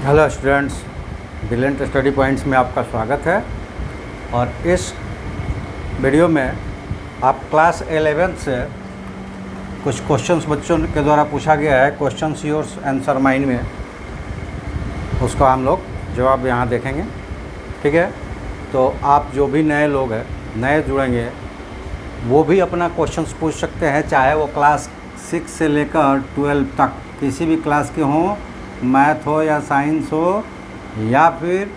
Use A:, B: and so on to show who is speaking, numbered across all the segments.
A: Hello students, brilliant study points में आपका स्वागत है। और इस वीडियो में आप क्लास 11 से कुछ क्वेश्चंस बच्चों के द्वारा पूछा गया है। क्वेश्चंस योर्स आंसर माइंड में, उसका हम लोग जवाब यहाँ देखेंगे। ठीक है, तो आप जो भी नए लोग हैं, नए जुड़ेंगे, वो भी अपना क्वेश्चंस पूछ सकते हैं, चाहे वो क्लास 6 से लेकर 12 तक किसी भी क्लास के हों, मैथ हो या साइंस हो या फिर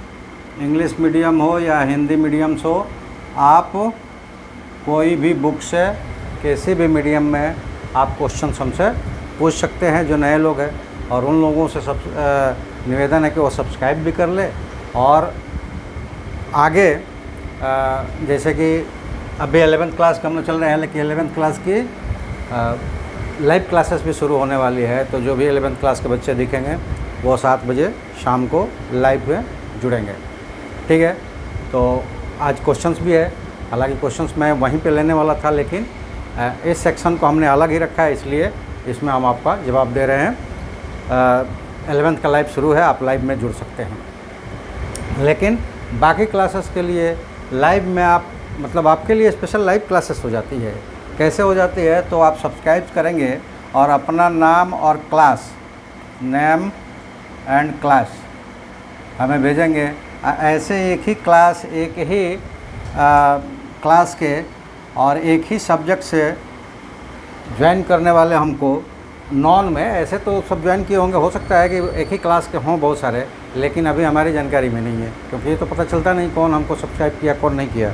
A: इंग्लिश मीडियम हो या हिंदी मीडियम्स हो। आप कोई भी बुक से किसी भी मीडियम में आप क्वेश्चन हमसे पूछ सकते हैं जो नए लोग हैं। और उन लोगों से निवेदन है कि वो सब्सक्राइब भी कर ले। और आगे जैसे कि अभी 11th क्लास का हम लोग चल रहे हैं, लेकिन 11th क्लास की लाइव क्लासेस भी शुरू होने वाली है। तो जो भी 11th क्लास के बच्चे दिखेंगे वो 7 बजे शाम को लाइव में जुड़ेंगे। ठीक है, तो आज क्वेश्चंस भी है। हालांकि क्वेश्चंस मैं वहीं पे लेने वाला था, लेकिन इस सेक्शन को हमने अलग ही रखा है, इसलिए इसमें हम आपका जवाब दे रहे हैं। 11th का लाइव शुरू है, आप लाइव में जुड़ सकते हैं। लेकिन बाकी क्लासेस के लिए लाइव में आपके लिए स्पेशल लाइव क्लासेस हो जाती है। कैसे हो जाती है? तो आप सब्सक्राइब करेंगे और अपना नाम और क्लास, नेम एंड क्लास हमें भेजेंगे। ऐसे एक ही क्लास, एक ही क्लास के और एक ही सब्जेक्ट से ज्वाइन करने वाले हमको नॉन में, ऐसे तो सब ज्वाइन किए होंगे, हो सकता है कि एक ही क्लास के हों बहुत सारे, लेकिन अभी हमारी जानकारी में नहीं है, क्योंकि ये तो पता चलता नहीं कौन हमको सब्सक्राइब किया कौन नहीं किया।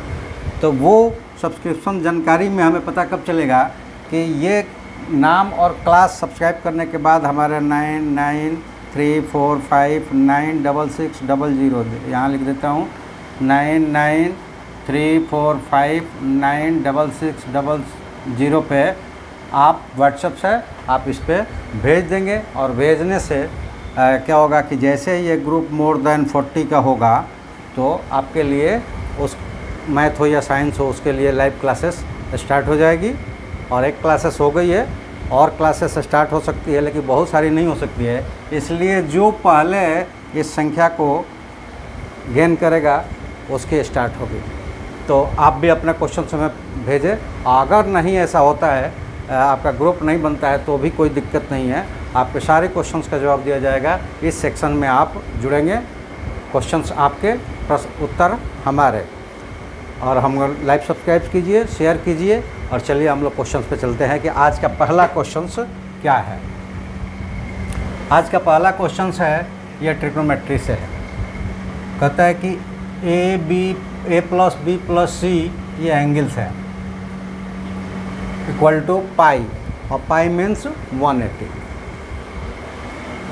A: तो वो सब्सक्रिप्शन जानकारी में हमें पता कब चलेगा कि ये नाम और क्लास सब्सक्राइब करने के बाद हमारे 9934596600, यहाँ लिख देता हूँ 9934596600 पे आप व्हाट्सएप से आप इस पर भेज देंगे। और भेजने से क्या होगा कि जैसे ही ये ग्रुप मोर देन 40 का होगा तो आपके लिए उस मैथ हो या साइंस हो उसके लिए लाइव क्लासेस स्टार्ट हो जाएगी। और एक क्लासेस हो गई है और क्लासेस स्टार्ट हो सकती है, लेकिन बहुत सारी नहीं हो सकती है। इसलिए जो पहले इस संख्या को गेन करेगा उसकी स्टार्ट होगी। तो आप भी अपना क्वेश्चन हमें भेजें। अगर नहीं ऐसा होता है, आपका ग्रुप नहीं बनता है, तो भी कोई दिक्कत नहीं है, आपके सारे क्वेश्चंस का जवाब दिया जाएगा। इस सेक्शन में आप जुड़ेंगे, क्वेश्चंस आपके, प्रश्न उत्तर हमारे। और हम लाइव सब्सक्राइब कीजिए, शेयर कीजिए। और चलिए हम लोग क्वेश्चंस पे चलते हैं कि आज का पहला क्वेश्चंस क्या है। आज का पहला क्वेश्चंस है, यह ट्रिग्नोमेट्री से है। कहता है कि A plus B plus C ये एंगल्स है, इक्वल टू पाई, और pi means 180।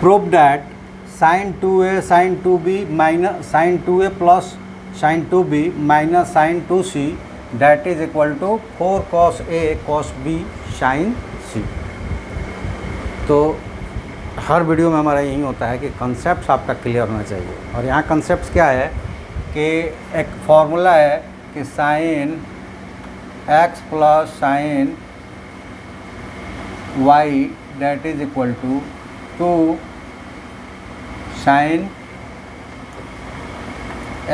A: Prove that sine 2a sine 2b minus sine 2a plus sine 2b minus sine 2c that is equal to 4 cos a cos b sine c। तो हर video में हमारा यही होता है कि concept आपका clear होना चाहिए। और यहाँ कंसेप्ट क्या है कि एक फॉर्मूला है कि sine x plus sine y that is equal to 2 sine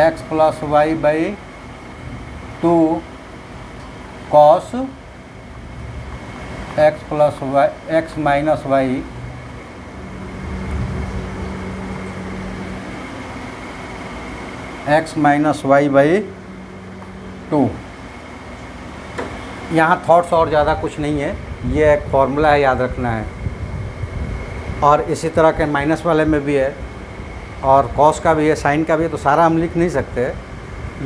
A: x plus y by 2 cos x plus y x minus y x minus y by 2। यहाँ थॉट्स और ज़्यादा कुछ नहीं है, ये एक फॉर्मूला है, याद रखना है। और इसी तरह के माइनस वाले में भी है, और कॉस का भी है, साइन का भी है, तो सारा हम लिख नहीं सकते।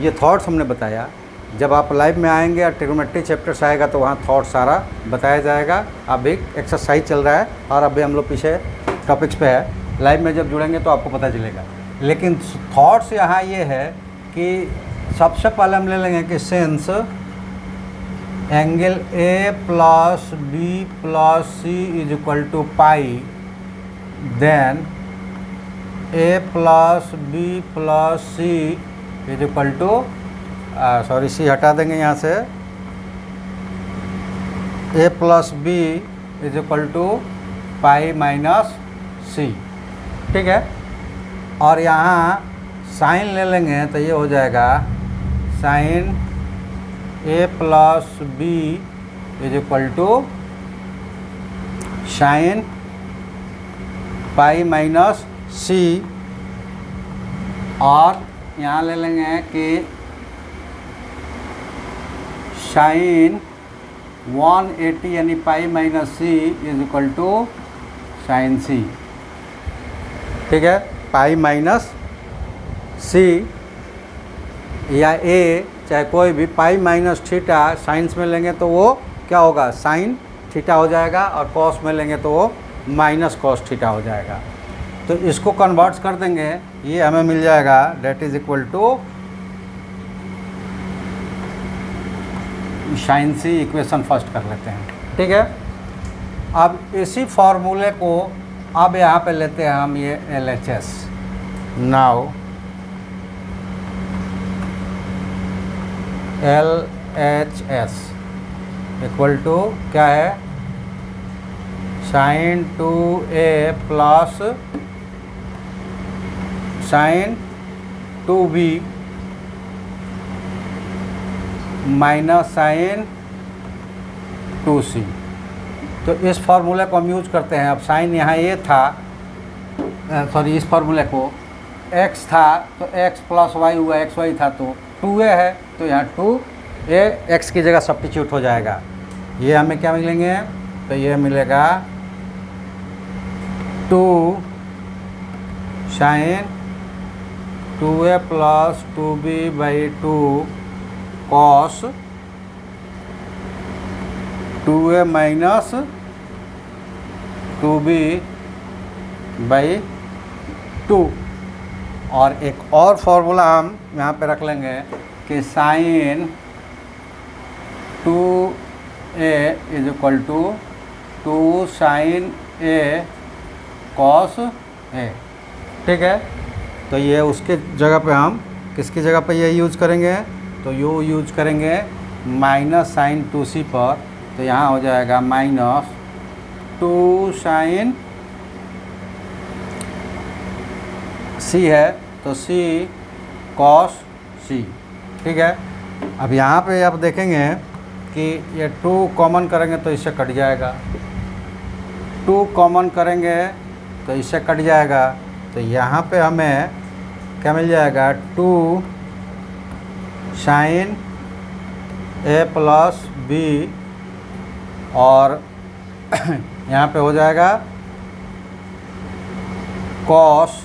A: ये थॉट्स हमने बताया। जब आप लाइव में आएंगे और ट्रिग्नोमेट्री चैप्टर्स आएगा तो वहाँ थॉट सारा बताया जाएगा। अभी एक्सरसाइज चल रहा है और अभी हम लोग पीछे टॉपिक्स पे है। लाइव में जब जुड़ेंगे तो आपको पता चलेगा। लेकिन थॉट्स यहाँ ये है कि सबसे पहले हम ले लेंगे कि since angle A plus B plus C is equal to pi, then a plus B plus C is equal to, sorry C हटा देंगे यहाँ से, a plus B is equal to pi minus C. ठीक है, और यहाँ sign ले लेंगे तो ये हो जाएगा sine A plus B is equal to sine pi minus C, और यहाँ ले लेंगे कि साइन 180 यानी pi minus C is equal to sine C. ठीक है, पाई माइनस सी या ए चाहे कोई भी, पाई माइनस थीटा साइंस में लेंगे तो वो क्या होगा, साइन थीटा हो जाएगा, और कॉस में लेंगे तो वो माइनस कॉस थीटा हो जाएगा। तो इसको कन्वर्ट्स कर देंगे, ये हमें मिल जाएगा that is equal to sine C. Equation first कर लेते हैं। ठीक है, अब इसी फॉर्मूले को अब यहाँ पे लेते हैं हम ये LHS। Now LHS equal to क्या है, sine 2A plus sine 2B minus sine 2C। तो इस फार्मूले को हम यूज करते हैं। अब साइन यहाँ ये था, सॉरी इस फार्मूले को x था तो x प्लस वाई हुआ, एक्स वाई था तो 2a है, तो यहाँ 2a x की जगह सब्स्टिट्यूट हो जाएगा। ये हमें क्या मिलेंगे, तो ये मिलेगा 2 sine 2a plus 2b by 2 cos 2a minus 2b by 2। और एक और फॉर्मूला हम यहाँ पे रख लेंगे कि sine 2a is equal to 2 sine a cos a। ठीक है, तो ये उसके जगह पे हम किसकी जगह पे ये यूज करेंगे, तो यो यूज करेंगे माइनस साइन 2c पर। तो यहाँ हो जाएगा माइनस 2 साइन c है तो c कॉस c। ठीक है, अब यहाँ पे आप देखेंगे कि ये 2 कॉमन करेंगे तो इससे कट जाएगा, 2 कॉमन करेंगे तो इससे कट जाएगा। तो यहाँ पे हमें क्या मिल जाएगा, 2 साइन a प्लस b, और यहाँ पे हो जाएगा कॉस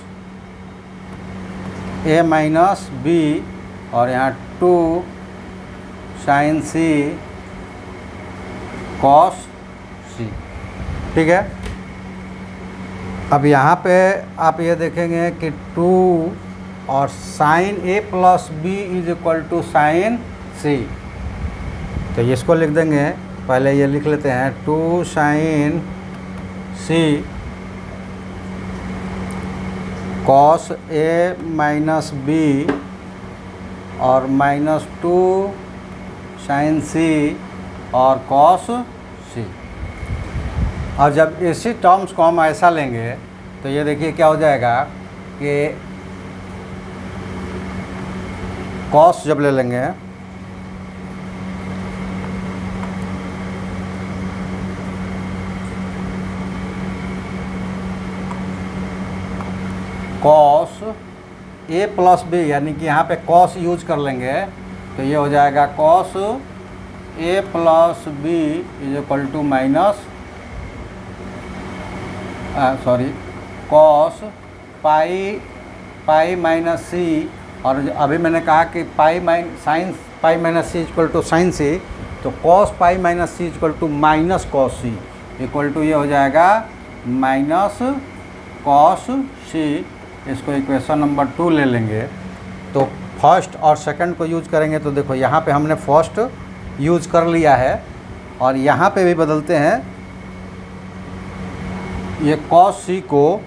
A: a माइनस b, और यहाँ 2 साइन c कॉस c। ठीक है, अब यहाँ पे आप ये देखेंगे कि 2 और sine a plus b is equal to sine c। तो इसको लिख देंगे, पहले ये लिख लेते हैं 2 sine c cos a minus b, और माइनस 2 साइन c और कॉस c। और जब इसी टर्म्स को हम ऐसा लेंगे तो ये देखिए क्या हो जाएगा कि कॉस जब ले लेंगे कॉस a प्लस b, यानी कि यहाँ पे कॉस यूज कर लेंगे तो ये हो जाएगा cos a plus b is equal to minus cos pi minus C. और अभी मैंने कहा कि pi minus C equal to sine C, तो cos pi minus C equal to minus cos C equal to ये हो जाएगा माइनस कॉस सी। इसको इक्वेशन नंबर 2 ले लेंगे। तो फर्स्ट और सेकंड को यूज करेंगे तो देखो यहाँ पे हमने फर्स्ट यूज कर लिया है, और यहाँ पे भी बदलते हैं। ये कॉस सी को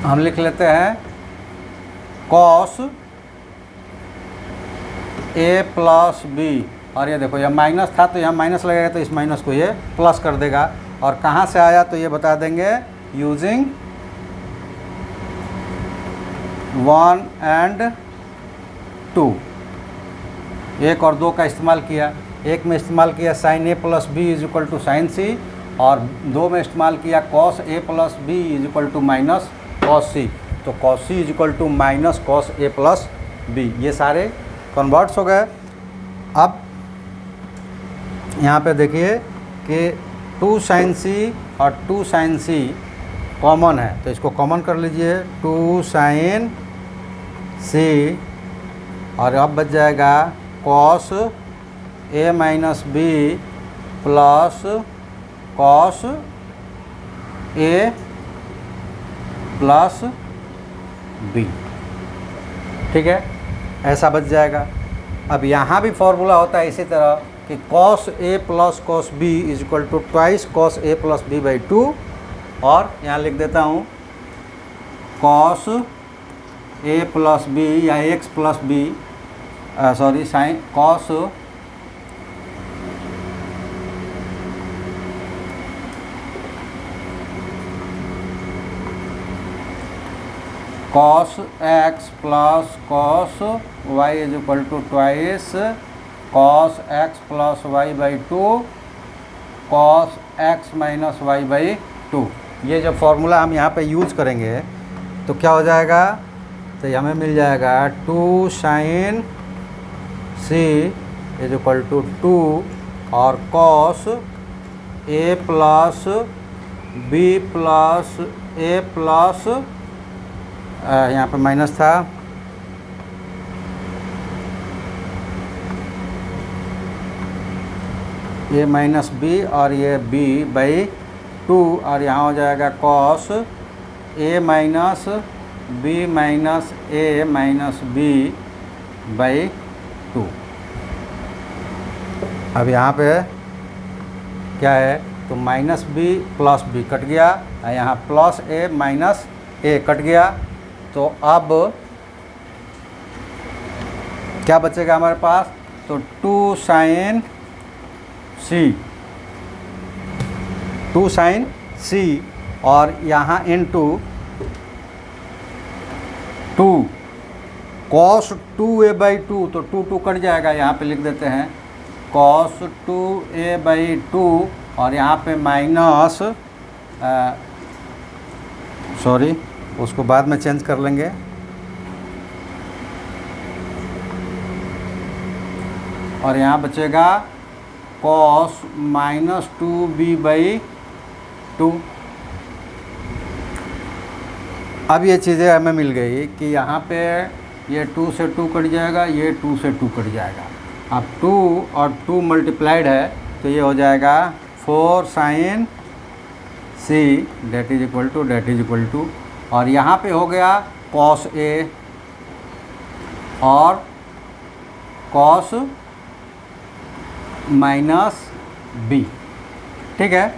A: हम लिख लेते हैं कॉस a प्लस बी, और ये देखो यह माइनस था तो यहाँ माइनस लगेगा तो इस माइनस को ये प्लस कर देगा। और कहाँ से आया तो ये बता देंगे यूजिंग 1 and 2, 1 और 2 का इस्तेमाल किया। एक में इस्तेमाल किया sine A plus B is equal to sine C, और 2 में इस्तेमाल किया cos A plus B is equal to minus cos C. तो cos C is equal to minus cos A plus B, ये सारे कन्वर्ट्स हो गए। अब यहाँ पे देखिए कि 2 साइन सी और 2 साइन सी कॉमन है, तो इसको कॉमन कर लीजिए, 2 साइन सी, और अब बच जाएगा cos A minus B plus cos A plus B. ठीक है, ऐसा बच जाएगा। अब यहाँ भी फॉर्मूला होता है इसी तरह कि cos A plus cos B is equal to twice cos A plus B by 2, और यहाँ लिख देता हूँ कॉस ए प्लस बी या x plus B, sorry sine cos cos x plus cos y is equal to twice cos x plus y by 2 cos x minus y by 2। ये जब formula हम यहाँ पे यूज़ करेंगे तो क्या हो जाएगा, तो हमें मिल जाएगा 2 sine C is equal to 2 और cos A plus B plus A plus, यहाँ पे माइनस था, ये माइनस बी और ये बी बाई 2, और यहाँ हो जाएगा cos A minus B minus A minus B by 2। अब यहाँ पे क्या है, तो minus B plus B cut गया, यहाँ plus A minus A cut गया। तो अब क्या बचेगा हमारे पास, तो 2 साइन सी, 2 साइन सी, और यहाँ इनटू 2 कॉस 2a बाई 2, तो 2 कट जाएगा, यहाँ पे लिख देते हैं कॉस 2a बाई 2, और यहाँ पे माइनस, सॉरी उसको बाद में चेंज कर लेंगे, और यहाँ बचेगा कॉस माइनस 2b बाई 2। अब ये चीज़ें हमें मिल गई कि यहाँ पे ये 2 से 2 कट जाएगा, ये 2 से 2 कट जाएगा। अब 2 और 2 मल्टीप्लाइड है तो ये हो जाएगा 4 sine C that is equal to, और यहाँ पे हो गया कॉस ए और कॉस माइनस बी। ठीक है,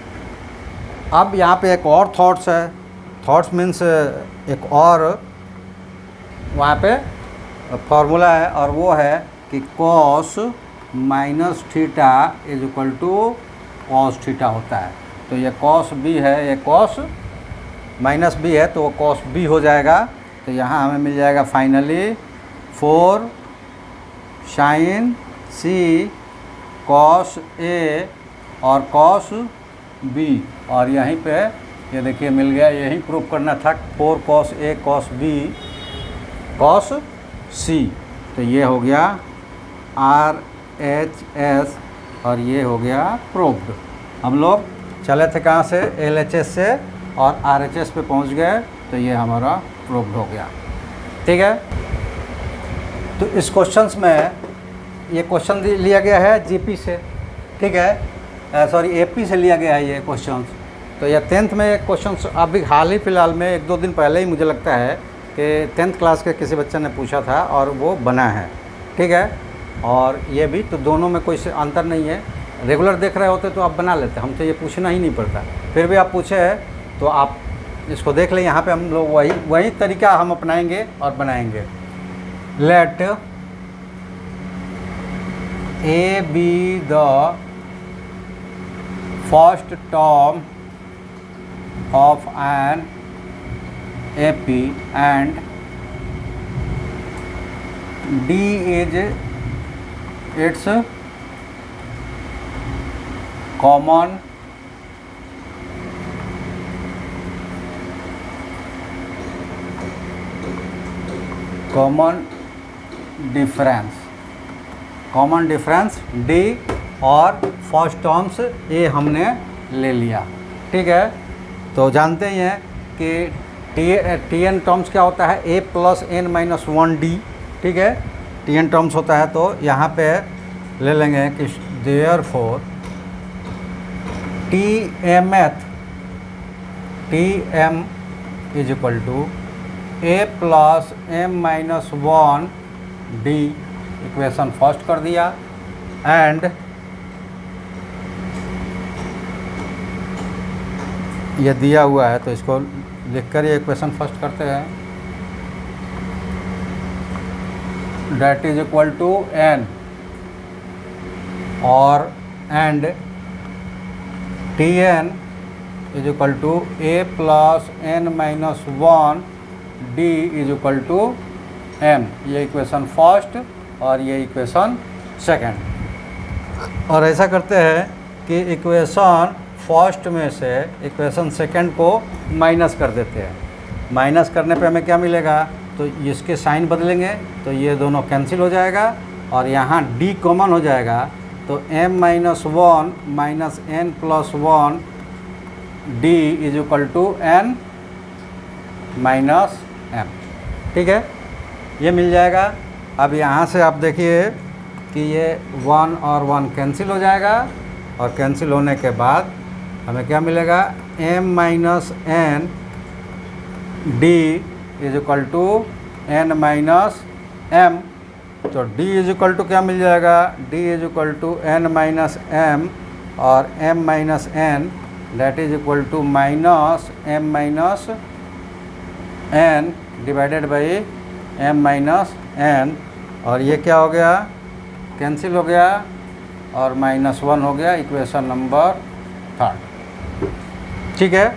A: अब यहाँ पे एक और थॉट्स है, थॉट्स मीन्स एक और वहाँ पे फॉर्मूला है, और वो है कि cos minus theta is equal to cos theta होता है। तो ये कॉस बी है, ये कॉस माइनस बी है, तो वो कॉस बी हो जाएगा। तो यहाँ हमें मिल जाएगा finally 4 sine C cos A और कॉस बी, और यहीं पे ये देखिए मिल गया, यही प्रूफ करना था 4 cos A cos B cos C. तो ये हो गया RHS और ये हो गया प्रूफ्ड। हम लोग चले थे कहाँ से, LHS से, और RHS पे पहुँच गए, तो ये हमारा प्रूफ्ड हो गया। ठीक है, तो इस क्वेश्चंस में ये क्वेश्चन लिया गया है GP से, ठीक है, सॉरी AP से लिया गया है ये क्वेश्चंस। तो ये 10th में एक क्वेश्चंस अभी हाल ही फ़िलहाल में 1-2 दिन पहले ही मुझे लगता है कि 10th क्लास के किसी बच्चे ने पूछा था और वो बना है। ठीक है, और ये भी, तो दोनों में कोई अंतर नहीं है। रेगुलर देख रहे होते तो आप बना लेते, हमसे ये पूछना ही नहीं पड़ता। फिर भी आप पूछे हैं तो आप इसको देख लें। यहाँ पे हम लोग वही तरीका हम अपनाएंगे और बनाएंगे। लेट A be the first term of an AP and D is its common difference D और फर्स्ट टर्म्स A हमने ले लिया। ठीक है, तो जानते ही हैं कि Tn टर्म्स क्या होता है, A plus n minus 1D। ठीक है, Tn टर्म्स होता है, तो यहाँ पे ले लेंगे कि therefore Tm is equal to A plus m minus 1D, equation first कर दिया। एंड ये दिया हुआ है तो इसको लिखकर ये इक्वेशन फर्स्ट करते हैं, that is equal to n और and Tn is equal to A plus n minus 1D is equal to m। ये इक्वेशन फर्स्ट और ये इक्वेशन सेकंड। और ऐसा करते हैं कि इक्वेशन फर्स्ट में से इक्वेशन सेकंड को माइनस कर देते हैं। माइनस करने पे हमें क्या मिलेगा, तो इसके साइन बदलेंगे तो ये दोनों कैंसिल हो जाएगा और यहाँ D कॉमन हो जाएगा, तो m minus 1 minus n plus 1 D is equal to n minus m। ठीक है, ये मिल जाएगा। अब यहाँ से आप देखिए कि ये 1 और 1 कैंसिल हो जाएगा और कैंसिल होने के बाद हमें क्या मिलेगा, m minus n D is equal to n minus m। तो D इज इक्वल टू क्या मिल जाएगा, D is equal to n minus m और m minus n that is equal to minus m minus n divided by m minus n। और ये क्या हो गया, कैंसिल हो गया और -1 हो गया, इक्वेशन नंबर थर्ड। ठीक है,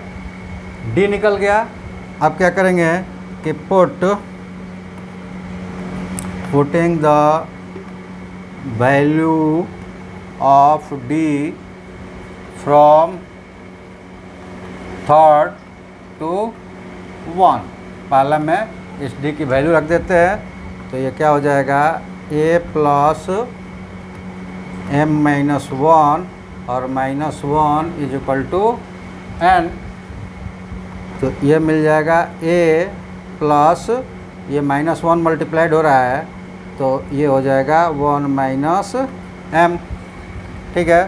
A: D निकल गया। अब क्या करेंगे कि putting the value of D from third to 1। पहले में इस D की वैल्यू रख देते हैं, तो ये क्या हो जाएगा, A प्लस m माइनस 1 और -1 इज इक्वल टू n। तो ये मिल जाएगा A प्लस ये -1 मल्टीप्लाइड हो रहा है तो ये हो जाएगा 1 माइनस m। ठीक है,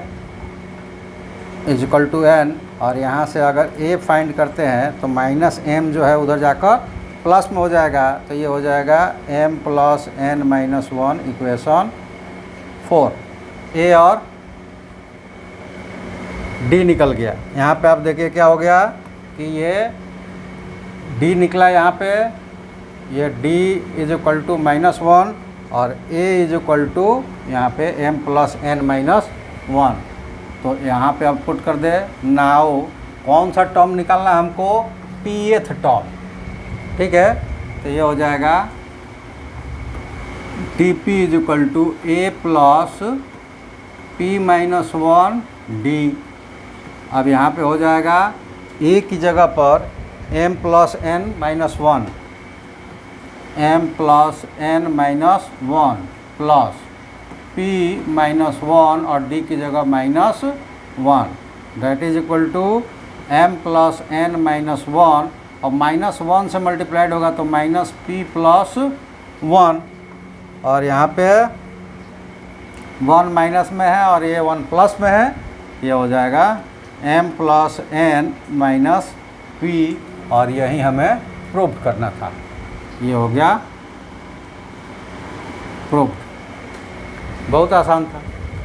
A: इज इक्वल टू n। और यहाँ से अगर A फाइंड करते हैं तो -m जो है उधर जाकर प्लस में हो जाएगा, तो ये हो जाएगा m plus n minus 1 equation 4। A और D निकल गया। यहाँ पे आप देखिए क्या हो गया कि ये D निकला, यहाँ पे ये D इज इक्वल टू -1 और A इज इक्वल टू यहाँ पे m प्लस n माइनस 1। तो यहाँ पे आप पुट कर दे। नाउ कौन सा टर्म निकालना है हमको, pth टर्म। ठीक है, तो ये हो जाएगा Tp is equal to A plus P minus 1D। अब यहाँ पे हो जाएगा A की जगह पर m plus n minus 1, m plus n minus 1 plus P minus 1 और D की जगह -1, that is equal to m plus n minus 1 और -1 से मल्टीप्लाइड होगा तो -p प्लस 1। और यहाँ पे 1 माइनस में है और ये 1 प्लस में है, ये हो जाएगा m plus n minus p। और यही हमें प्रूव करना था। ये हो गया प्रूव। बहुत आसान था।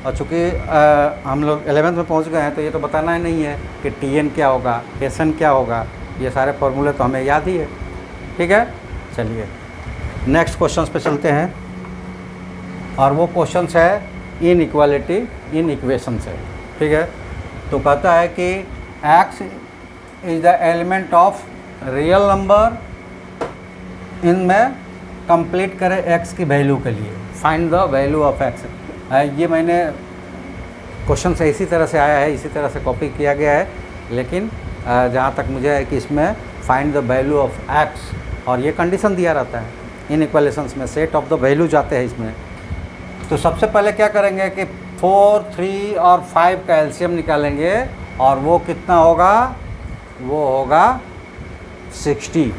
A: और चूँकि हम लोग 11th में पहुंच गए हैं तो ये तो बताना ही नहीं है कि Tn क्या होगा, Sn क्या होगा, ये सारे फॉर्मूले तो हमें याद ही है। ठीक है, चलिए नेक्स्ट क्वेश्चंस पे चलते हैं। और वो क्वेश्चंस है इनइक्वालिटी इन इक्वेशन से। ठीक है, तो कहता है कि x is the element of real number इनमें कंप्लीट करें एक्स की वैल्यू के लिए, find the value of x. ये मैंने क्वेश्चन से इसी तरह से आया है, इसी तरह से कॉपी किया गया है, लेकिन जहाँ तक मुझे है कि इसमें find the value of x, और ये कंडीशन दिया रहता है इन इक्वेशंस में, सेट ऑफ द वैल्यू जाते हैं इसमें। तो सबसे पहले क्या करेंगे कि 4, 3 और 5 का एलसीएम निकालेंगे, और वो कितना होगा, वो होगा 60।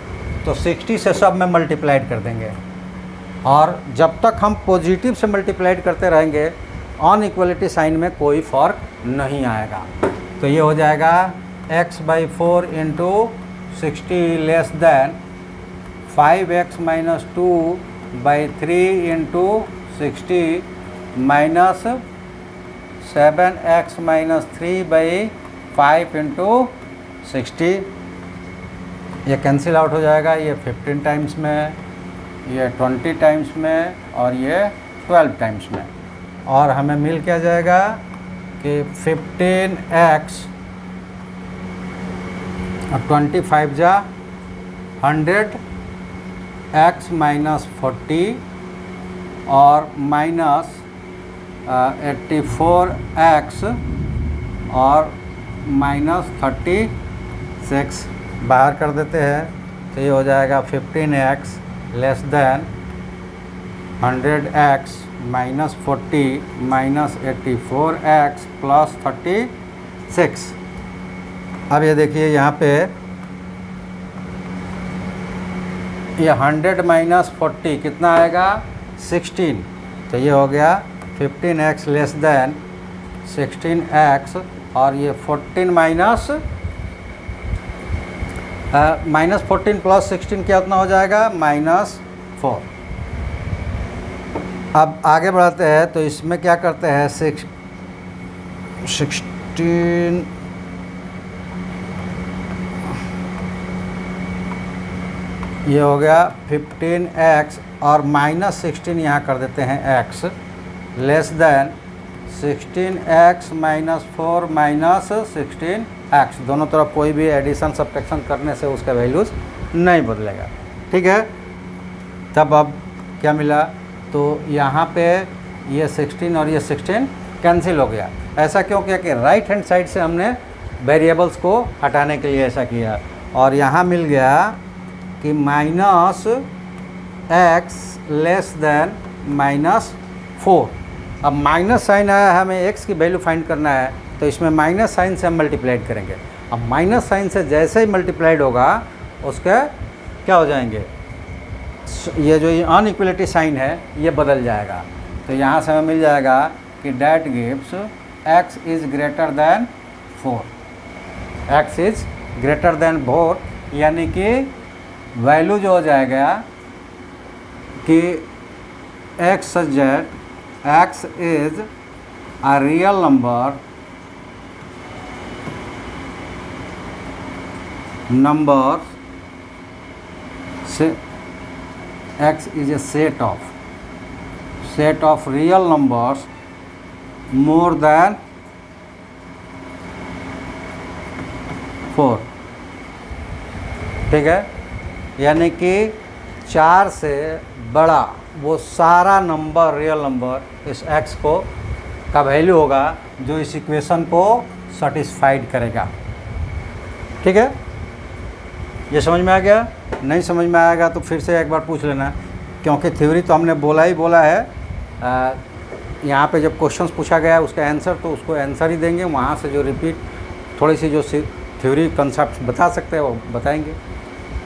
A: तो 60 से सब में मल्टीप्लाइड कर देंगे, और जब तक हम पॉजिटिव से मल्टीप्लाइड करते रहेंगे अनइक्वलिटी साइन में कोई फ़र्क नहीं आएगा। तो ये हो जाएगा x/4 into 60 less than 5x minus 2/3 into 60 minus 7x minus 3/5 into 60। ये कैंसिल आउट हो जाएगा, ये 15 टाइम्स में, ये 20 टाइम्स में, और ये 12 टाइम्स में, और हमें मिल क्या जाएगा कि 15x और 25 जा 100x माइनस 40 और माइनस 84x और माइनस 36 बाहर कर देते हैं। तो ये हो जाएगा 15x less than 100x minus 40 minus 84x plus 36। अब ये देखिए यहाँ पे ये 100 माइनस 40 कितना आएगा, 16। तो ये हो गया 15x लेस दैन 16x, और ये 14 माइनस 14 प्लस 16 क्या उतना हो जाएगा, -4। अब आगे बढ़ाते हैं, तो इसमें क्या करते हैं, 16 ये हो गया 15x और माइनस 16 यहाँ कर देते हैं x less than 16x minus 4 minus 16x। दोनों तरफ कोई भी एडिशन सब्ट्रैक्शन करने से उसका वैल्यूज़ नहीं बदलेगा, ठीक है। तब अब क्या मिला, तो यहाँ पे ये 16 और ये 16 कैंसिल हो गया। ऐसा क्यों किया कि राइट हैंड साइड से हमने वेरिएबल्स को हटाने के लिए ऐसा किया, और यहाँ मिल गया कि माइनस x लेस दैन -4। अब माइनस साइन आया, हमें x की वैल्यू फाइंड करना है, तो इसमें माइनस साइन से हम मल्टीप्लाइड करेंगे। अब माइनस साइन से जैसे ही मल्टीप्लाइड होगा उसके क्या हो जाएंगे, ये जो अनइक्वलिटी साइन है ये बदल जाएगा। तो यहाँ से हमें मिल जाएगा कि that gives x is greater than 4, x is greater than 4, यानी कि वैल्यू जो हो जाएगा कि x सजेट x is a real number से x is a set of real numbers more than 4, ठीक है। यानी कि 4 से बड़ा वो सारा नंबर, रियल नंबर इस x को का वैल्यू होगा जो इस इक्वेशन को सेटिस्फाइड करेगा, ठीक है। ये समझ में आ गया? नहीं समझ में आएगा तो फिर से एक बार पूछ लेना, क्योंकि थ्योरी तो हमने बोला ही बोला है। यहाँ पे जब क्वेश्चंस पूछा गया है उसका आंसर, तो उसको आंसर ही देंगे, वहाँ से जो रिपीट थोड़ी सी जो थ्योरी कंसेप्ट बता सकते हैं वो बताएंगे।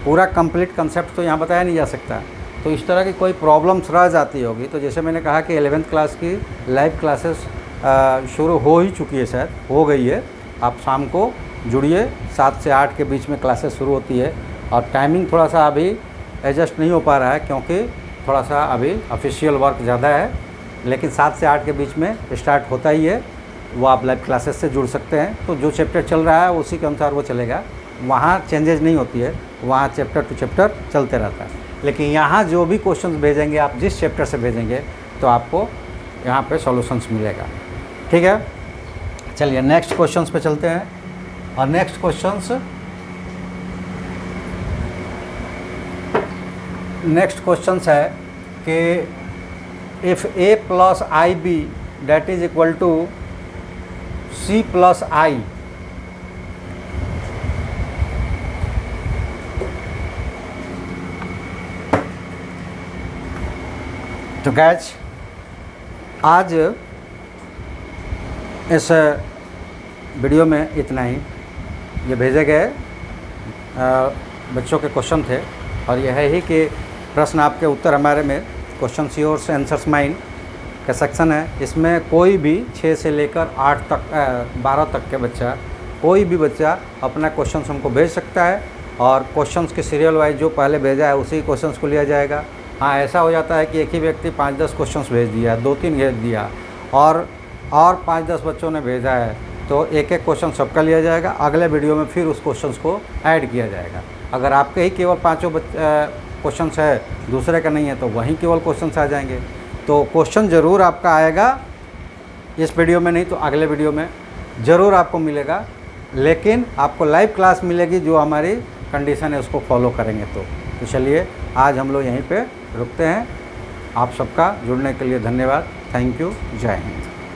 A: पूरा कंप्लीट कंसेप्ट तो यहाँ बताया नहीं जा सकता। तो इस तरह की कोई प्रॉब्लम्स रह जाती होगी, तो जैसे मैंने कहा कि 11th क्लास की लाइव क्लासेस शुरू हो ही चुकी है, शायद हो गई है। आप शाम को जुड़िए, 7 से 8 के बीच में क्लासेस शुरू होती है, और टाइमिंग थोड़ा सा अभी एडजस्ट नहीं हो पा रहा है क्योंकि थोड़ा सा अभी ऑफिशियल वर्क ज़्यादा है, लेकिन 7 से 8 के बीच में स्टार्ट होता ही है। वो आप लाइव क्लासेस से जुड़ सकते हैं, तो जो चैप्टर चल रहा है उसी के अनुसार वो चलेगा, वहाँ चेंजेस नहीं होती है, वहाँ चैप्टर टू चैप्टर चलते रहता है। लेकिन यहाँ जो भी क्वेश्चंस भेजेंगे, आप जिस चैप्टर से भेजेंगे तो आपको यहाँ पे सॉल्यूशंस मिलेगा, ठीक है। चलिए नेक्स्ट क्वेश्चंस पे चलते हैं, और नेक्स्ट क्वेश्चंस नेक्स्ट क्वेश्चन है कि if A plus I B date is equal to C plus I, तो गैस आज इस वीडियो में इतना ही। ये भेजे गए बच्चों के क्वेश्चन थे और यह है ही कि प्रश्न आपके उत्तर हमारे में क्वेश्चन योर्स आंसर्स माइन का सेक्शन है। इसमें कोई भी 6 से लेकर 8 तक 12 तक के बच्चा, कोई भी बच्चा अपना क्वेश्चन हमको भेज सकता है और क्वेश्चंस के सीरियल वाइज जो पहले भेजा है उसी क्वेश्चंस को लिया जाएगा। हाँ, ऐसा हो जाता है कि एक ही व्यक्ति 5-10 क्वेश्चंस भेज दिया, 2-3 भेज दिया और 5-10 बच्चों ने भेजा है, तो एक एक क्वेश्चन सबका लिया जाएगा। अगले वीडियो में फिर उस क्वेश्चंस को ऐड किया जाएगा। अगर आपके ही केवल 5 क्वेश्चंस है, दूसरे का नहीं है, तो वहीं केवल क्वेश्चंस आ जाएंगे। तो क्वेश्चन ज़रूर आपका आएगा, इस वीडियो में नहीं तो अगले वीडियो में ज़रूर आपको मिलेगा, लेकिन आपको लाइव क्लास मिलेगी जो हमारी कंडीशन है उसको फॉलो करेंगे। तो चलिए आज हम लोग यहीं पे रुकते हैं। आप सबका जुड़ने के लिए धन्यवाद। Thank you. जय हिंद।